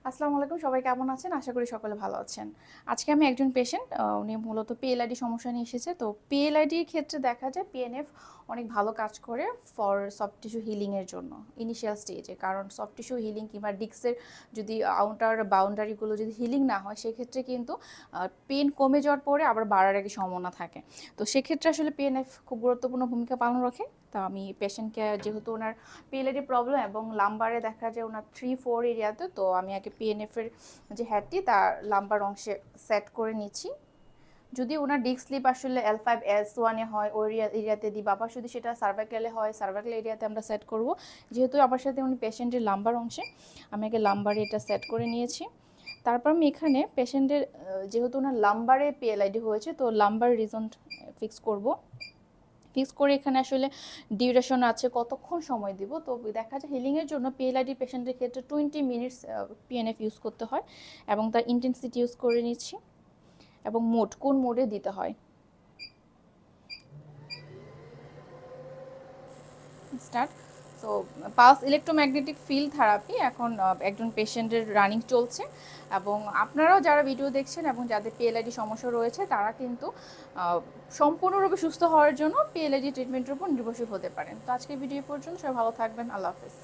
আসসালামু আলাইকুম, সবাই কেমন আছেন? আশা করি সকলে ভালো আছেন। আজকে আমি একজন পেশেন্ট, উনি মূলত পিএলআইডি সমস্যা নিয়ে এসেছে। তো পিএলআইডির ক্ষেত্রে দেখা যায় পিএনএফ অনেক ভালো কাজ করে ফর সফট টিস্যু হিলিংয়ের জন্য ইনিশিয়াল স্টেজে। কারণ সফট টিস্যু হিলিং কিংবা ডিস্কের যদি আউটার বাউন্ডারিগুলো যদি হিলিং না হয়, সেক্ষেত্রে কিন্তু পেন কমে যাওয়ার পরে আবার বাড়ার একটা সম্ভাবনা থাকে। তো সেক্ষেত্রে আসলে পিএনএফ খুব গুরুত্বপূর্ণ ভূমিকা পালন রাখে। তা আমি পেশেন্টকে, যেহেতু ওনার পিএলআইডি প্রবলেম এবং লাম্বারে দেখা যায় ওনার 3-4 এরিয়াতে, তো আমি আগে পিএনএফ এর যে হ্যাডটি তার লাম্বার অংশে সেট করে নিচ্ছি। যদি ওনার ডিস্ক স্লিপ আসলে L5S1-এ হয় ওই এরিয়াতে দিই, আবার যদি সেটা সার্ভাইকালে হয় সার্ভাইকাল এরিয়াতে আমরা সেট করব। যেহেতু আমার সাথে উনি পেশেন্টের লাম্বার অংশে, আমি আগে লাম্বারে এটা সেট করে নিয়েছি। তারপর আমি এখানে পেশেন্টের, যেহেতু ওনার লাম্বারে পিএলআইডি হয়েছে, তো লাম্বার রিজন ফিক্স করব। ফিক্স করে এখানে আসলে ডিউরেশন আছে, কতক্ষণ সময় দিব। তো দেখা যায় হিলিংয়ের জন্য পিএলআইডি পেশেন্টের ক্ষেত্রে 20 মিনিটস পিএনএফ ইউজ করতে হয় এবং তার ইন্টেন্সিটি ইউজ করে নিচ্ছি এবং কোন মোডে দিতে হয়। স্টার্ট। তো পালস ইলেকট্রোম্যাগনেটিক ফিল্ড থেরাপি এখন একজন পেশেন্টের রানিং চলছে, এবং আপনারাও যারা ভিডিও দেখছেন এবং যাদের পিএলআইডি সমস্যা রয়েছে তারা কিন্তু সম্পূর্ণরূপে সুস্থ হওয়ার জন্য পিএলআইডি ট্রিটমেন্টের উপর নির্ভরশীল হতে পারেন। তো আজকের ভিডিও পর্যন্ত সবাই ভালো থাকবেন। আল্লাহ হাফেজ।